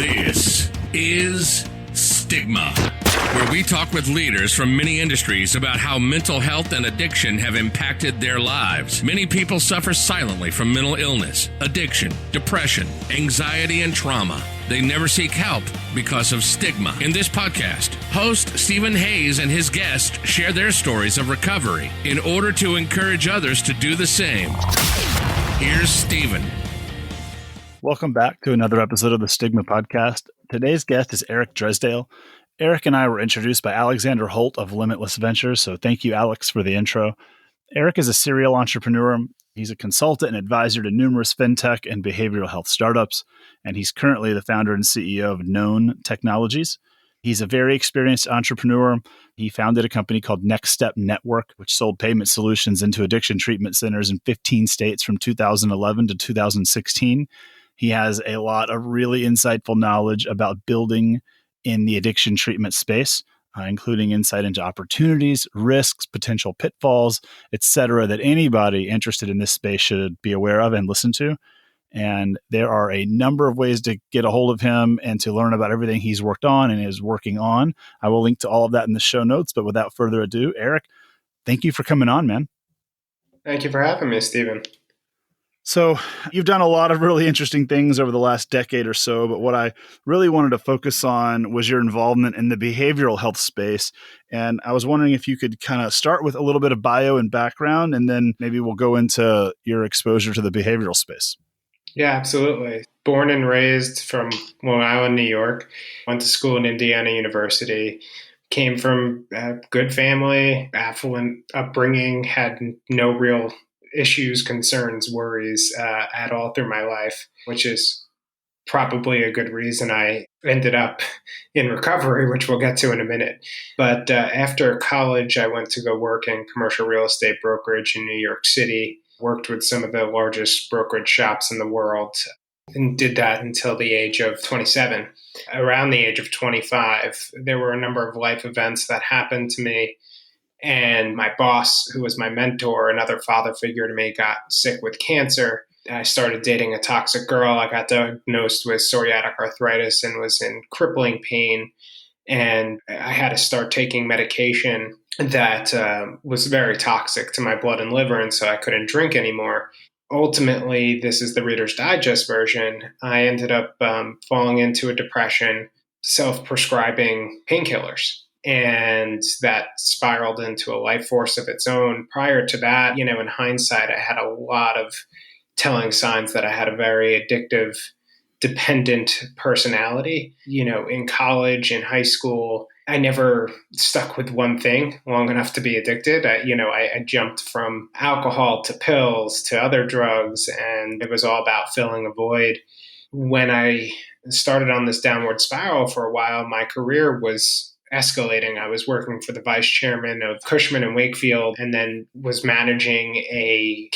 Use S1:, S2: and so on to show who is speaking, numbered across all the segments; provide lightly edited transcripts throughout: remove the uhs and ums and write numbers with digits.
S1: This is Stigma, where we talk with leaders from many industries about how mental health and addiction have impacted their lives. Many people suffer silently from mental illness, addiction, depression, anxiety, and trauma. They never seek help because of stigma. In this podcast, host Stephen Hayes and his guests share their stories of recovery in order to encourage others to do the same. Here's Stephen.
S2: Welcome back to another episode of the Stigma Podcast. Today's guest is Eric Dresdale. Eric and I were introduced by Alexander Holt of Limitless Ventures, so thank you, Alex, for the intro. Eric is a serial entrepreneur. He's a consultant and advisor to numerous fintech and behavioral health startups, and he's currently the founder and CEO of Known Technologies. He's a very experienced entrepreneur. He founded a company called Next Step Network, which sold payment solutions into addiction treatment centers in 15 states from 2011 to 2016. He has a lot of really insightful knowledge about building in the addiction treatment space, including insight into opportunities, risks, potential pitfalls, etc., that anybody interested in this space should be aware of and listen to. And there are a number of ways to get a hold of him and to learn about everything he's worked on and is working on. I will link to all of that in the show notes, but without further ado, Eric, thank you for coming on, man.
S3: Thank you for having me, Stephen.
S2: So you've done a lot of really interesting things over the last decade or so, but what I really wanted to focus on was your involvement in the behavioral health space. And I was wondering if you could kind of start with a little bit of bio and background, and then maybe we'll go into your exposure to the behavioral space.
S3: Yeah, absolutely. Born and raised from Long Island, New York, went to school in Indiana University, came from a good family, affluent upbringing, had no real issues, concerns, worries at all through my life, which is probably a good reason I ended up in recovery, which we'll get to in a minute. But after college, I went to go work in commercial real estate brokerage in New York City, worked with some of the largest brokerage shops in the world, and did that until the age of 27. Around the age of 25, there were a number of life events that happened to me. And my boss, who was my mentor, another father figure to me, got sick with cancer. I started dating a toxic girl. I got diagnosed with psoriatic arthritis and was in crippling pain. And I had to start taking medication that was very toxic to my blood and liver, and so I couldn't drink anymore. Ultimately, this is the Reader's Digest version. I ended up falling into a depression, self-prescribing painkillers. And that spiraled into a life force of its own. Prior to that, in hindsight, I had a lot of telling signs that I had a very addictive, dependent personality. In college, in high school, I never stuck with one thing long enough to be addicted. I jumped from alcohol to pills to other drugs, and it was all about filling a void. When I started on this downward spiral for a while, my career was escalating. I was working for the vice chairman of Cushman and Wakefield, and then was managing a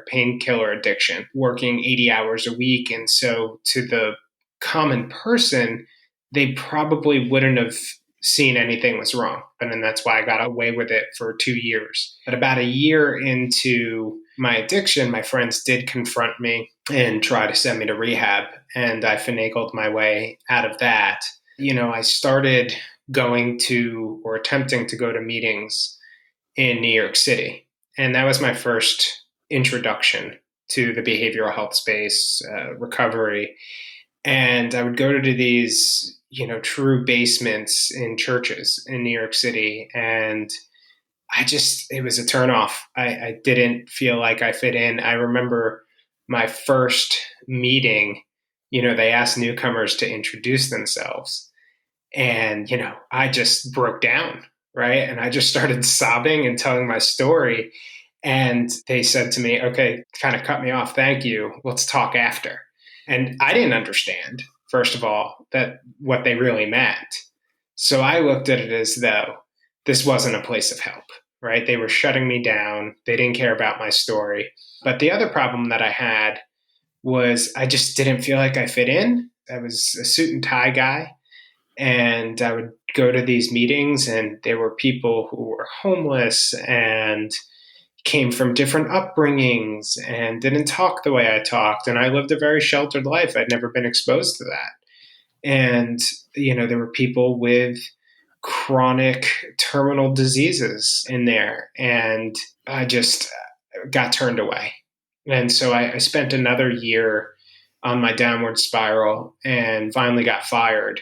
S3: painkiller addiction, working 80 hours a week. And so to the common person, they probably wouldn't have seen anything was wrong. And then that's why I got away with it for 2 years. But about a year into my addiction, my friends did confront me and try to send me to rehab. And I finagled my way out of that. I started going to or attempting to go to meetings in New York City. And that was my first introduction to the behavioral health space, recovery. And I would go to these, true basements in churches in New York City. And it was a turnoff. I didn't feel like I fit in. I remember my first meeting, they asked newcomers to introduce themselves. And, I just broke down, right? And I just started sobbing and telling my story. And they said to me, okay, kind of cut me off. Thank you. Let's talk after. And I didn't understand, first of all, that what they really meant. So I looked at it as though this wasn't a place of help, right? They were shutting me down. They didn't care about my story. But the other problem that I had was I just didn't feel like I fit in. I was a suit and tie guy. And I would go to these meetings, and there were people who were homeless and came from different upbringings and didn't talk the way I talked. And I lived a very sheltered life. I'd never been exposed to that. And, there were people with chronic terminal diseases in there. And I just got turned away. And so I spent another year on my downward spiral and finally got fired.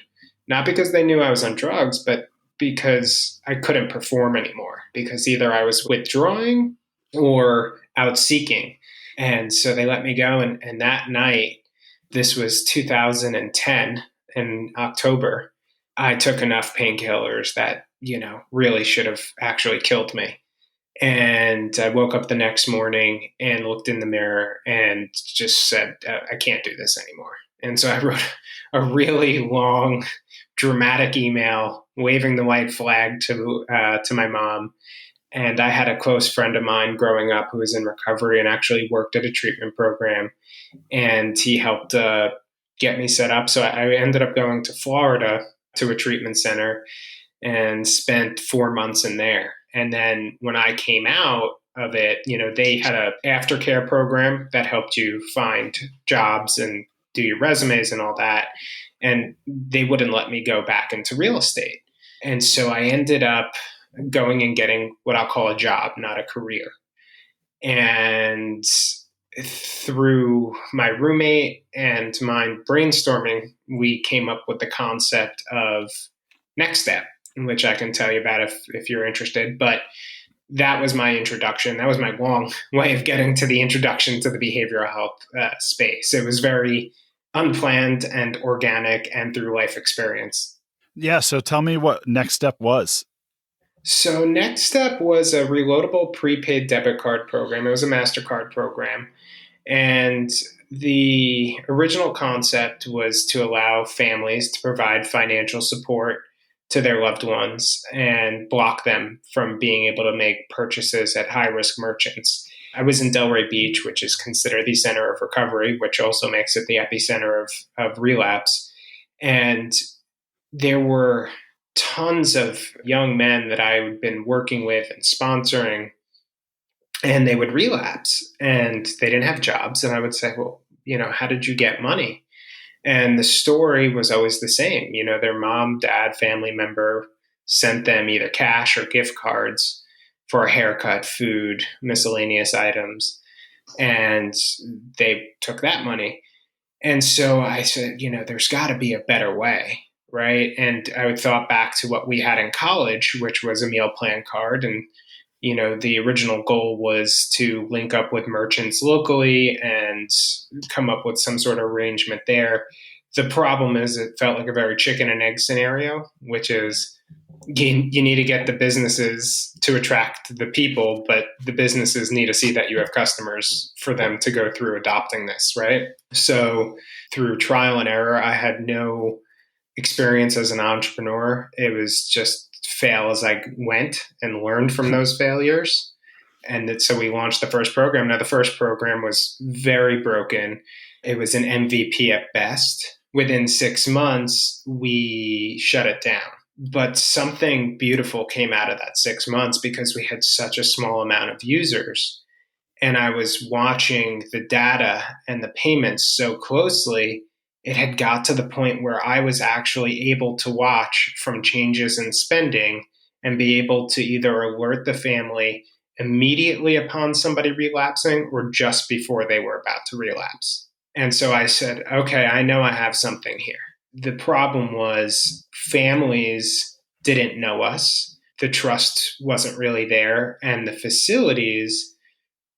S3: Not because they knew I was on drugs, but because I couldn't perform anymore, because either I was withdrawing or out seeking. And so they let me go. And that night, this was 2010 in October, I took enough painkillers that, really should have actually killed me. And I woke up the next morning and looked in the mirror and just said, I can't do this anymore. And so I wrote a really long, dramatic email waving the white flag to my mom. And I had a close friend of mine growing up who was in recovery and actually worked at a treatment program. And he helped get me set up. So I ended up going to Florida to a treatment center and spent 4 months in there. And then when I came out of it, they had a aftercare program that helped you find jobs and do your resumes and all that. And they wouldn't let me go back into real estate. And so I ended up going and getting what I'll call a job, not a career. And through my roommate and my brainstorming, we came up with the concept of Next Step, which I can tell you about if you're interested. But that was my introduction. That was my long way of getting to the introduction to the behavioral health space. It was very unplanned and organic and through life experience.
S2: Yeah. So tell me what Next Step was.
S3: So Next Step was a reloadable prepaid debit card program. It was a MasterCard program. And the original concept was to allow families to provide financial support to their loved ones and block them from being able to make purchases at high-risk merchants. I was in Delray Beach, which is considered the center of recovery, which also makes it the epicenter of relapse. And there were tons of young men that I had been working with and sponsoring, and they would relapse and they didn't have jobs. And I would say, well, how did you get money? And the story was always the same. Their mom, dad, family member sent them either cash or gift cards for a haircut, food, miscellaneous items. And they took that money. And so I said, there's got to be a better way, right? And I thought back to what we had in college, which was a meal plan card. And the original goal was to link up with merchants locally and come up with some sort of arrangement there. The problem is it felt like a very chicken and egg scenario, which is you need to get the businesses to attract the people, but the businesses need to see that you have customers for them to go through adopting this, right? So through trial and error, I had no experience as an entrepreneur. It was just fail as I went and learned from those failures. And so we launched the first program. Now, the first program was very broken. It was an MVP at best. Within 6 months, we shut it down. But something beautiful came out of that 6 months because we had such a small amount of users. And I was watching the data and the payments so closely. It had got to the point where I was actually able to watch from changes in spending and be able to either alert the family immediately upon somebody relapsing or just before they were about to relapse. And so I said, okay, I know I have something here. The problem was families didn't know us. The trust wasn't really there. And the facilities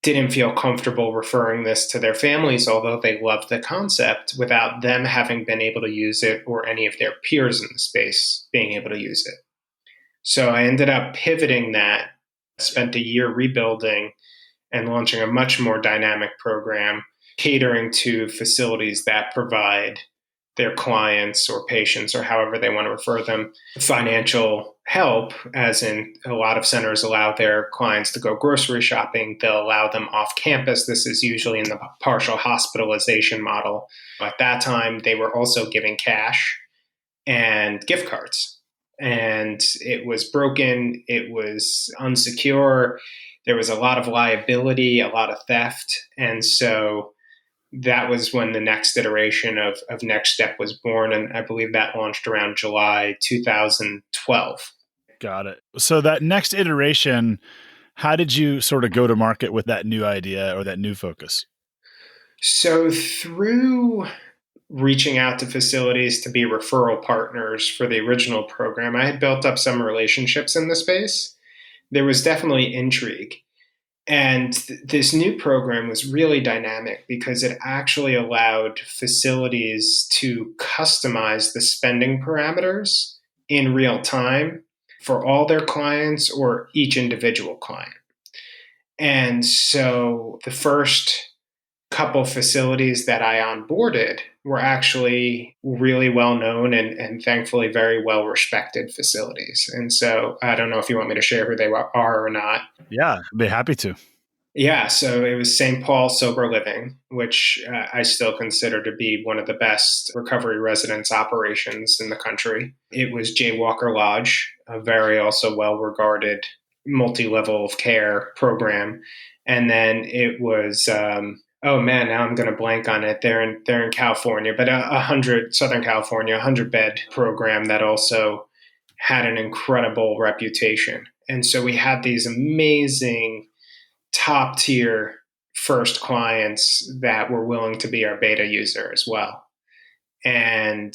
S3: didn't feel comfortable referring this to their families, although they loved the concept, without them having been able to use it or any of their peers in the space being able to use it. So I ended up pivoting that, spent a year rebuilding and launching a much more dynamic program catering to facilities that provide their clients or patients or however they want to refer them financial help, as in a lot of centers allow their clients to go grocery shopping. They'll allow them off campus. This is usually in the partial hospitalization model. At that time, they were also giving cash and gift cards. And it was broken. It was unsecure. There was a lot of liability, a lot of theft. And so that was when the next iteration of Next Step was born. And I believe that launched around July 2012.
S2: Got it. So that next iteration, how did you sort of go to market with that new idea or that new focus?
S3: So through reaching out to facilities to be referral partners for the original program, I had built up some relationships in the space. There was definitely intrigue. And this new program was really dynamic because it actually allowed facilities to customize the spending parameters in real time for all their clients or each individual client. And so the first couple facilities that I onboarded were actually really well known and thankfully very well respected facilities. And so I don't know if you want me to share who they are or not.
S2: Yeah, I'd be happy to.
S3: Yeah, so it was St. Paul Sober Living, which I still consider to be one of the best recovery residence operations in the country. It was J. Walker Lodge, a very also well regarded multi level of care program. And then it was, oh man, now I'm going to blank on it. They're in California, but Southern California, 100-bed program that also had an incredible reputation. And so we had these amazing top tier first clients that were willing to be our beta user as well. And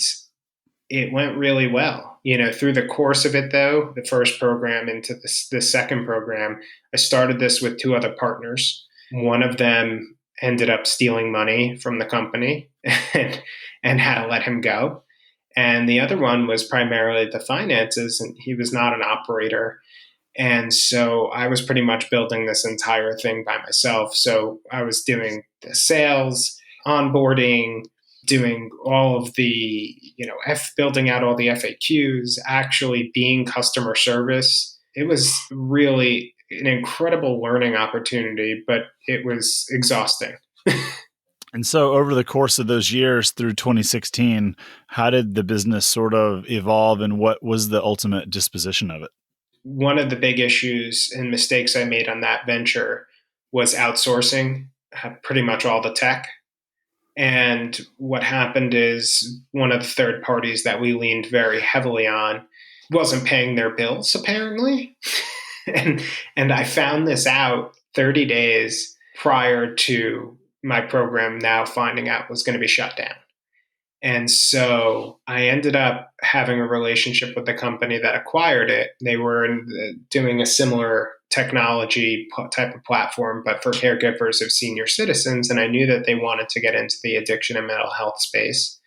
S3: it went really well. Through the course of it, though, the first program into the second program, I started this with two other partners. One of them ended up stealing money from the company and had to let him go. And the other one was primarily the finances, and he was not an operator. And so I was pretty much building this entire thing by myself. So I was doing the sales, onboarding, doing all of the, building out all the FAQs, actually being customer service. It was really an incredible learning opportunity, but it was exhausting.
S2: And so over the course of those years through 2016, how did the business sort of evolve and what was the ultimate disposition of it?
S3: One of the big issues and mistakes I made on that venture was outsourcing pretty much all the tech. And what happened is one of the third parties that we leaned very heavily on wasn't paying their bills, apparently. and I found this out 30 days prior to my program now finding out was going to be shut down. And so I ended up having a relationship with the company that acquired it. They were doing a similar technology type of platform, but for caregivers of senior citizens. And I knew that they wanted to get into the addiction and mental health space.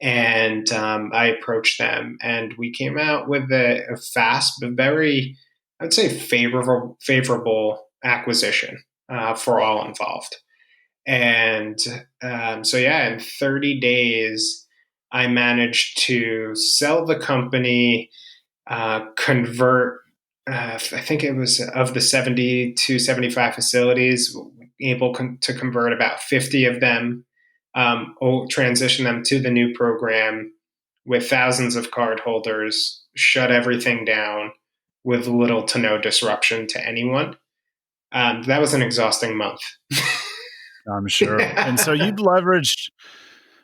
S3: And I approached them, and we came out with a fast but very, I would say, favorable acquisition for all involved. And so, yeah, in 30 days, I managed to sell the company, convert, I think it was of the 70 to 75 facilities, able to convert about 50 of them, transition them to the new program with thousands of cardholders, shut everything down with little to no disruption to anyone. That was an exhausting month.
S2: I'm sure. And so you've leveraged,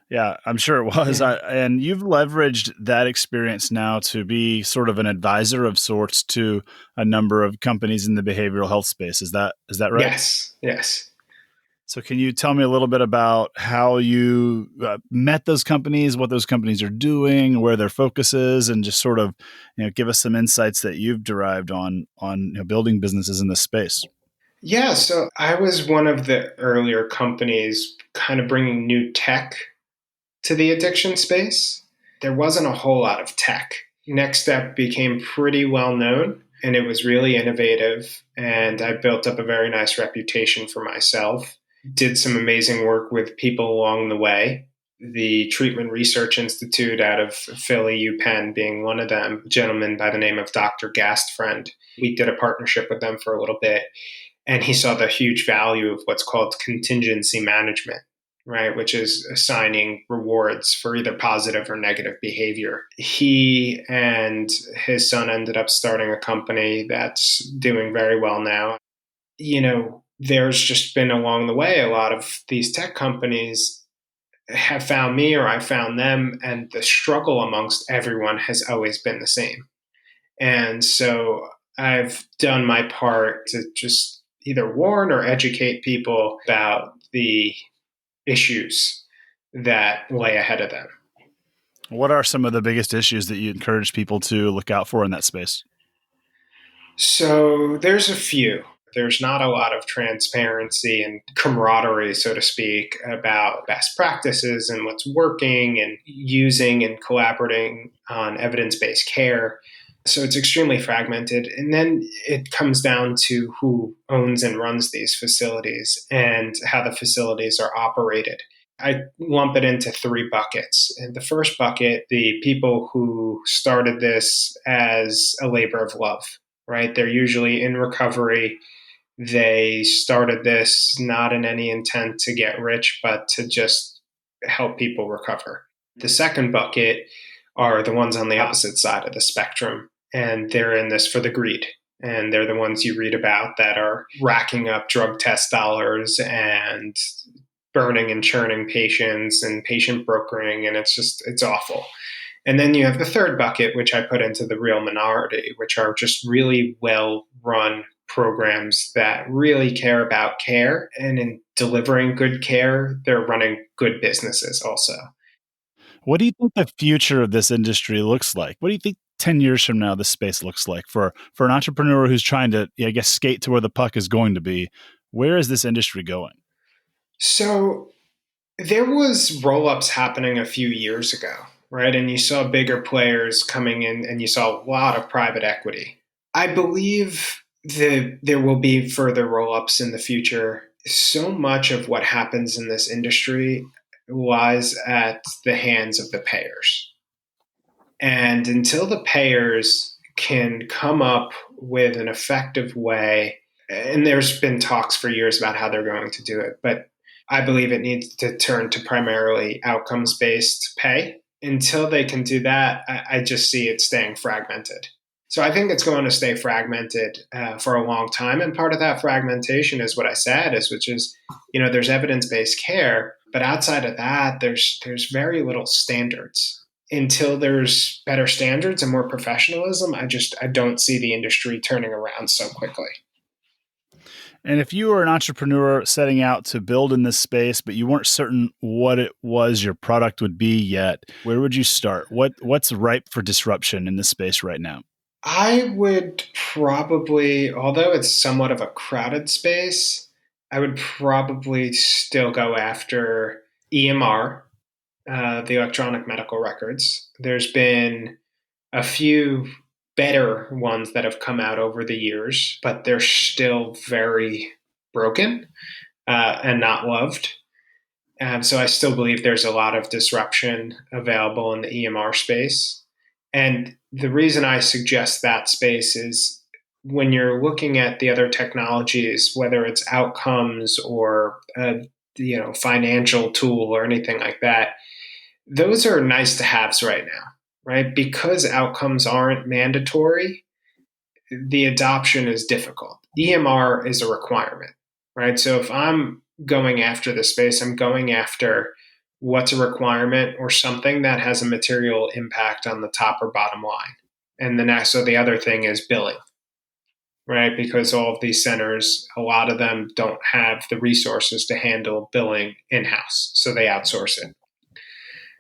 S2: yeah, I'm sure it was. And you've leveraged that experience now to be sort of an advisor of sorts to a number of companies in the behavioral health space. Is that right?
S3: Yes.
S2: So can you tell me a little bit about how you met those companies, what those companies are doing, where their focus is, and just sort of, give us some insights that you've derived on building businesses in this space?
S3: Yeah, so I was one of the earlier companies kind of bringing new tech to the addiction space. There wasn't a whole lot of tech. Next Step became pretty well known, and it was really innovative, and I built up a very nice reputation for myself. Did some amazing work with people along the way. The Treatment Research Institute out of Philly, UPenn being one of them, a gentleman by the name of Dr. Gastfriend. We did a partnership with them for a little bit. And he saw the huge value of what's called contingency management, right? Which is assigning rewards for either positive or negative behavior. He and his son ended up starting a company that's doing very well now. there's just been along the way, a lot of these tech companies have found me or I found them, and the struggle amongst everyone has always been the same. And so I've done my part to just either warn or educate people about the issues that lay ahead of them.
S2: What are some of the biggest issues that you encourage people to look out for in that space?
S3: So there's a few. There's not a lot of transparency and camaraderie, so to speak, about best practices and what's working and using and collaborating on evidence-based care. So it's extremely fragmented. And then it comes down to who owns and runs these facilities and how the facilities are operated. I lump it into three buckets. In the first bucket, the people who started this as a labor of love, right? They're usually in recovery. They started this not in any intent to get rich, but to just help people recover. The second bucket are the ones on the opposite side of the spectrum, and they're in this for the greed. And they're the ones you read about that are racking up drug test dollars and burning and churning patients and patient brokering, and it's awful. And then you have the third bucket, which I put into the real minority, which are just really well run programs that really care about care. And in delivering good care, they're running good businesses also.
S2: What do you think the future of this industry looks like? What do you think 10 years from now this space looks like for an entrepreneur who's trying to, I guess, skate to where the puck is going to be? Where is this industry going?
S3: So there was roll-ups happening a few years ago, right? And you saw bigger players coming in and you saw a lot of private equity. I believe that there will be further roll-ups in the future. So much of what happens in this industry lies at the hands of the payers. And until the payers can come up with an effective way, and there's been talks for years about how they're going to do it, but I believe it needs to turn to primarily outcomes-based pay. Until they can do that, I just see it staying fragmented. So I think it's going to stay fragmented for a long time. And part of that fragmentation is what I said, which is, there's evidence-based care, but outside of that, there's very little standards. Until there's better standards and more professionalism, I don't see the industry turning around so quickly.
S2: And if you were an entrepreneur setting out to build in this space, but you weren't certain what it was your product would be yet, where would you start? What's ripe for disruption in this space right now?
S3: I would probably, although it's somewhat of a crowded space, I would probably still go after EMR, the electronic medical records. There's been a few better ones that have come out over the years, but they're still very broken and not loved. So I still believe there's a lot of disruption available in the EMR space. And the reason I suggest that space is when you're looking at the other technologies, whether it's outcomes or a financial tool or anything like that, those are nice to haves right now, right? Because outcomes aren't mandatory, the adoption is difficult. EMR is a requirement, right? So if I'm going after the space, I'm going after what's a requirement or something that has a material impact on the top or bottom line. And the other thing is billing, right? Because all of these centers, a lot of them don't have the resources to handle billing in-house, so they outsource it.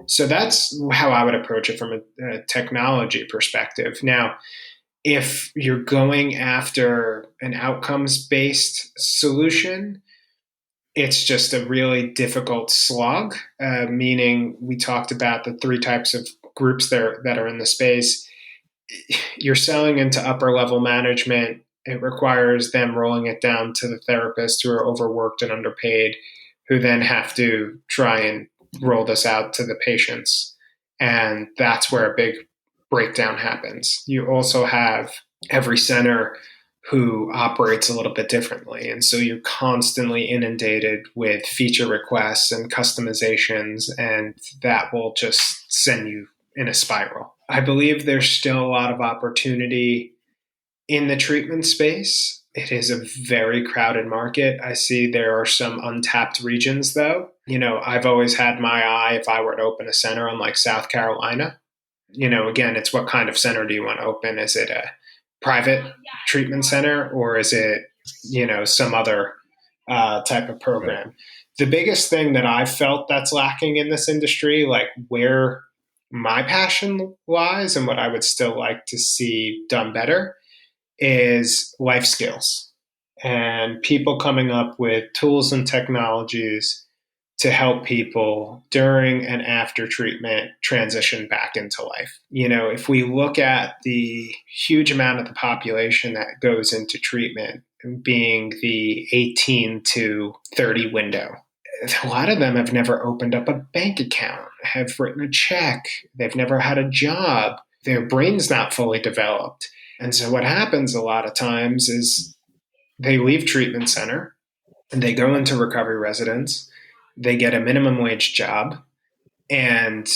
S3: So that's how I would approach it from a technology perspective. Now, if you're going after an outcomes-based solution, it's just a really difficult slog, meaning we talked about the three types of groups that are in the space. You're selling into upper-level management. It requires them rolling it down to the therapists who are overworked and underpaid, who then have to try and roll this out to the patients. And that's where a big breakdown happens. You also have every center who operates a little bit differently. And so you're constantly inundated with feature requests and customizations, and that will just send you in a spiral. I believe there's still a lot of opportunity in the treatment space. It is a very crowded market. I see there are some untapped regions, though. I've always had my eye, if I were to open a center on like South Carolina, again, it's what kind of center do you want to open? Is it a private treatment center, or is it, some other type of program? Right. The biggest thing that I've felt that's lacking in this industry, like where my passion lies and what I would still like to see done better, is life skills and people coming up with tools and technologies to help people during and after treatment transition back into life. If we look at the huge amount of the population that goes into treatment, being the 18 to 30 window, a lot of them have never opened up a bank account, have written a check, they've never had a job, their brain's not fully developed. And so what happens a lot of times is they leave treatment center and they go into recovery residence, they get a minimum wage job, and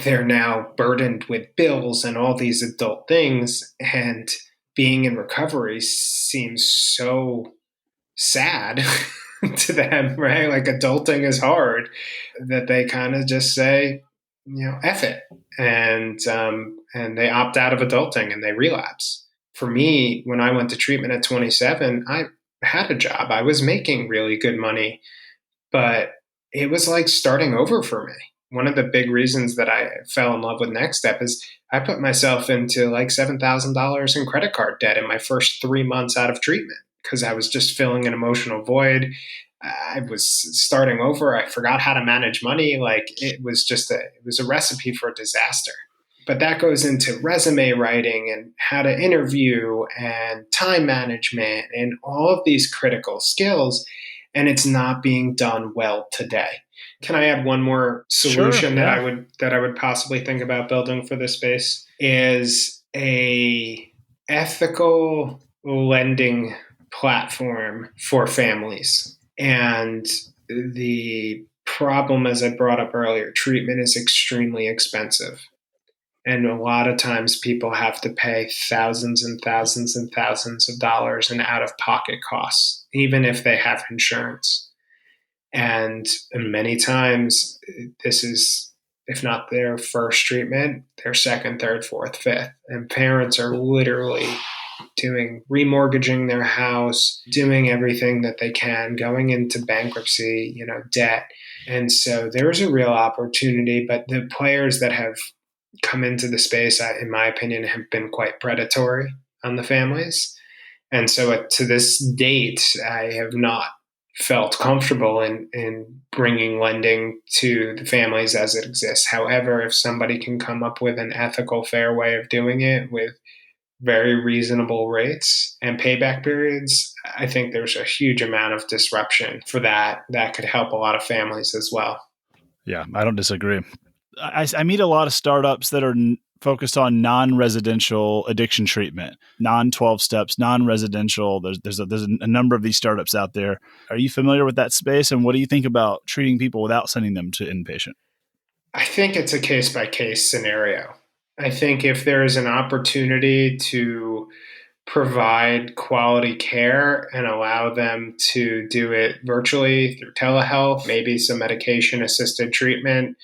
S3: they're now burdened with bills and all these adult things. And being in recovery seems so sad to them, right? Like adulting is hard, that they kind of just say, F it. And they opt out of adulting and they relapse. For me, when I went to treatment at 27, I had a job. I was making really good money, but it was like starting over for me. One of the big reasons that I fell in love with Next Step is I put myself into like $7,000 in credit card debt in my first 3 months out of treatment because I was just filling an emotional void. I was starting over. I forgot how to manage money. Like it was a recipe for a disaster. But that goes into resume writing and how to interview and time management and all of these critical skills. And it's not being done well today. Can I add one more solution? Sure, yeah. that I would possibly think about building for this space is a ethical lending platform for families. And the problem, as I brought up earlier, treatment is extremely expensive. And a lot of times people have to pay thousands and thousands and thousands of dollars in out-of-pocket costs, even if they have insurance. And many times this is, if not their first treatment, their second, third, fourth, fifth. And parents are literally remortgaging their house, doing everything that they can, going into bankruptcy, debt. And so there's a real opportunity, but the players that have come into the space, in my opinion, have been quite predatory on the families. And so to this date, I have not felt comfortable in bringing lending to the families as it exists. However, if somebody can come up with an ethical, fair way of doing it with very reasonable rates and payback periods, I think there's a huge amount of disruption for that could help a lot of families as well. Yeah,
S2: I don't disagree. I meet a lot of startups that are focused on non-residential addiction treatment, non-12 steps, non-residential. There's a number of these startups out there. Are you familiar with that space? And what do you think about treating people without sending them to inpatient?
S3: I think it's a case-by-case scenario. I think if there is an opportunity to provide quality care and allow them to do it virtually through telehealth, maybe some medication-assisted treatment,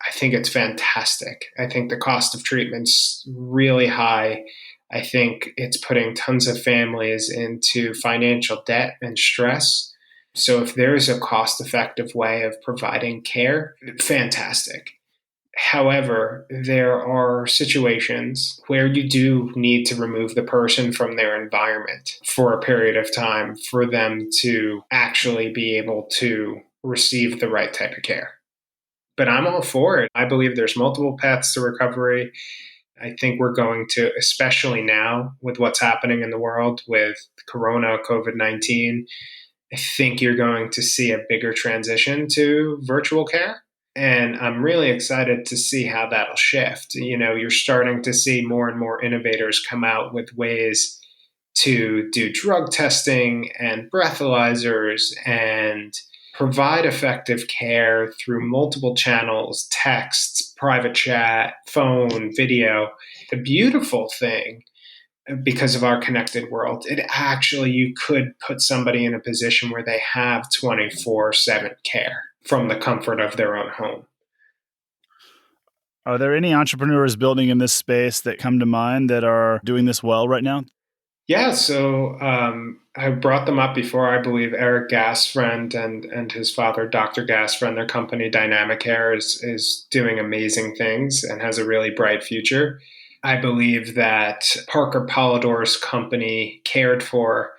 S3: I think it's fantastic. I think the cost of treatment's really high. I think it's putting tons of families into financial debt and stress. So if there's a cost-effective way of providing care, fantastic. However, there are situations where you do need to remove the person from their environment for a period of time for them to actually be able to receive the right type of care. But I'm all for it. I believe there's multiple paths to recovery. I think we're going to, especially now with what's happening in the world with Corona, COVID-19, I think you're going to see a bigger transition to virtual care. And I'm really excited to see how that'll shift. You're starting to see more and more innovators come out with ways to do drug testing and breathalyzers and provide effective care through multiple channels, text, private chat, phone, video. The beautiful thing because of our connected world. You could put somebody in a position where they have 24/7 care from the comfort of their own home.
S2: Are there any entrepreneurs building in this space that come to mind that are doing this well right now?
S3: Yeah, so I brought them up before. I believe Eric Gasfriend and his father, Dr. Gasfriend, their company Dynamic Air is doing amazing things and has a really bright future. I believe that Parker Polidor's company, Cared For,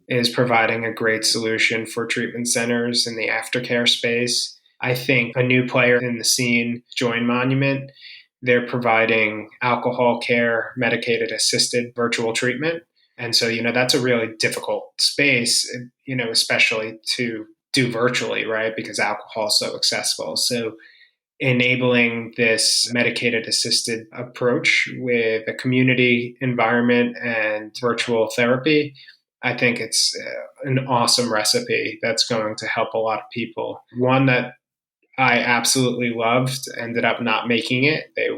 S3: is providing a great solution for treatment centers in the aftercare space. I think a new player in the scene, Join Monument, they're providing alcohol care, medicated assisted virtual treatment. And so, that's a really difficult space, especially to do virtually, right? Because alcohol is so accessible. So, enabling this medicated assisted approach with a community environment and virtual therapy, I think it's an awesome recipe that's going to help a lot of people. One that I absolutely loved, ended up not making it. They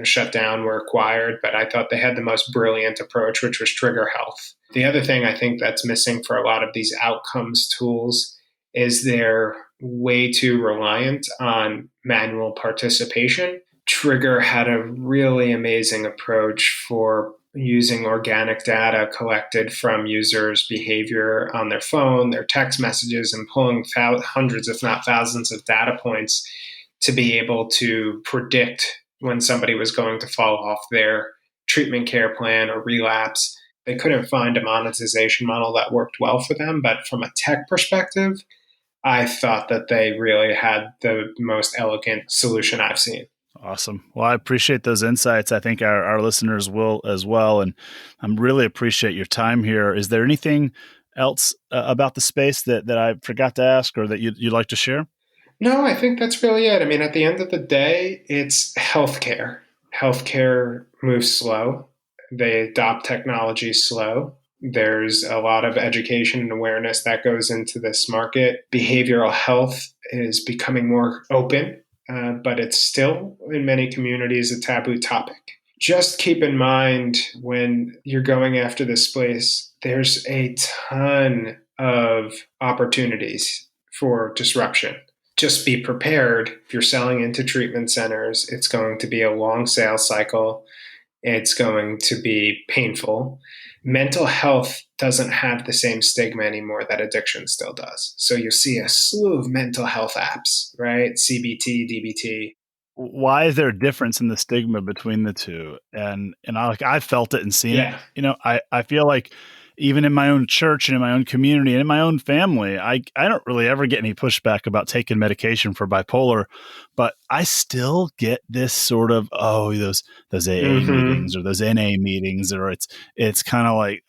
S3: shut down, were acquired, but I thought they had the most brilliant approach, which was Trigger Health. The other thing I think that's missing for a lot of these outcomes tools is they're way too reliant on manual participation. Trigger had a really amazing approach for using organic data collected from users' behavior on their phone, their text messages, and pulling hundreds, if not thousands, of data points to be able to predict when somebody was going to fall off their treatment care plan or relapse. They couldn't find a monetization model that worked well for them, but from a tech perspective, I thought that they really had the most elegant solution I've seen.
S2: Awesome. Well, I appreciate those insights. I think our listeners will as well. And I really appreciate your time here. Is there anything else about the space that I forgot to ask or that you'd like to share?
S3: No, I think that's really it. I mean, at the end of the day, it's healthcare. Healthcare moves slow. They adopt technology slow. There's a lot of education and awareness that goes into this market. Behavioral health is becoming more open, but it's still in many communities a taboo topic. Just keep in mind when you're going after this space, there's a ton of opportunities for disruption. Just be prepared. If you're selling into treatment centers, it's going to be a long sales cycle. It's going to be painful. Mental health doesn't have the same stigma anymore that addiction still does. So you see a slew of mental health apps, right? CBT, DBT.
S2: Why is there a difference in the stigma between the two? And I've felt it and seen it.
S3: Yeah.
S2: I feel like even in my own church and in my own community and in my own family, I don't really ever get any pushback about taking medication for bipolar, but I still get this sort of, those AA meetings or those NA meetings, or it's kind of like,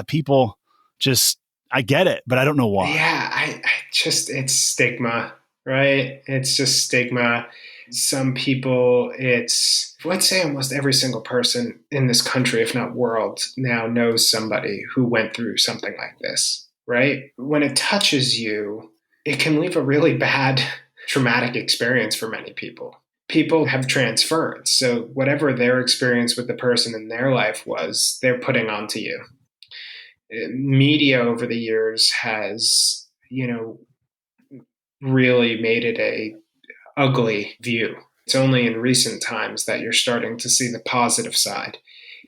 S2: people just, I get it, but I don't know why.
S3: Yeah, it's stigma, right? It's just stigma. Some people, let's say almost every single person in this country, if not world, now knows somebody who went through something like this, right? When it touches you, it can leave a really bad traumatic experience for many people. People have transference. So whatever their experience with the person in their life was, they're putting onto you. Media over the years has, really made it a ugly view. It's only in recent times that you're starting to see the positive side.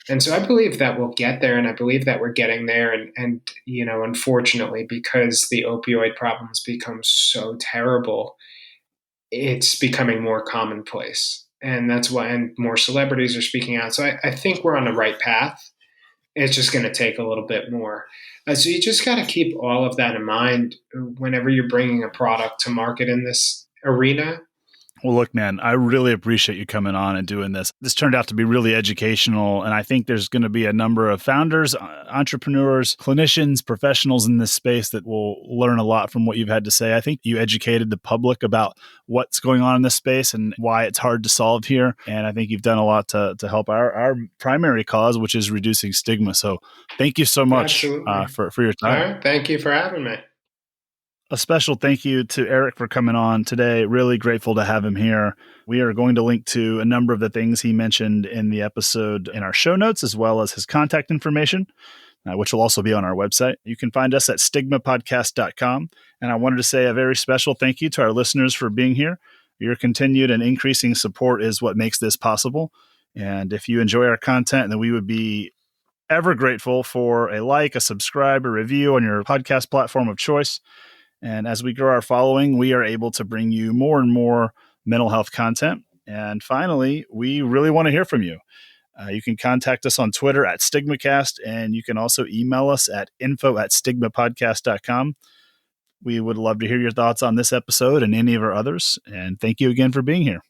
S3: And so I believe that we'll get there, and I believe that we're getting there. And unfortunately, because the opioid problems become so terrible, it's becoming more commonplace. And that's why, and more celebrities are speaking out. So I think we're on the right path. It's just going to take a little bit more. So you just got to keep all of that in mind whenever you're bringing a product to market in this arena.
S2: Well, look, man, I really appreciate you coming on and doing this. This turned out to be really educational, and I think there's going to be a number of founders, entrepreneurs, clinicians, professionals in this space that will learn a lot from what you've had to say. I think you educated the public about what's going on in this space and why it's hard to solve here, and I think you've done a lot to help our primary cause, which is reducing stigma. So thank you so much for your time.
S3: All right. Thank you for having me.
S2: A special thank you to Eric for coming on today. Really grateful to have him here. We are going to link to a number of the things he mentioned in the episode in our show notes, as well as his contact information, which will also be on our website. You can find us at stigmapodcast.com. And I wanted to say a very special thank you to our listeners for being here. Your continued and increasing support is what makes this possible. And if you enjoy our content, then we would be ever grateful for a like, a subscribe, a review on your podcast platform of choice. And as we grow our following, we are able to bring you more and more mental health content. And finally, we really want to hear from you. You can contact us on Twitter at StigmaCast, and you can also email us at info@stigmapodcast.com. We would love to hear your thoughts on this episode and any of our others. And thank you again for being here.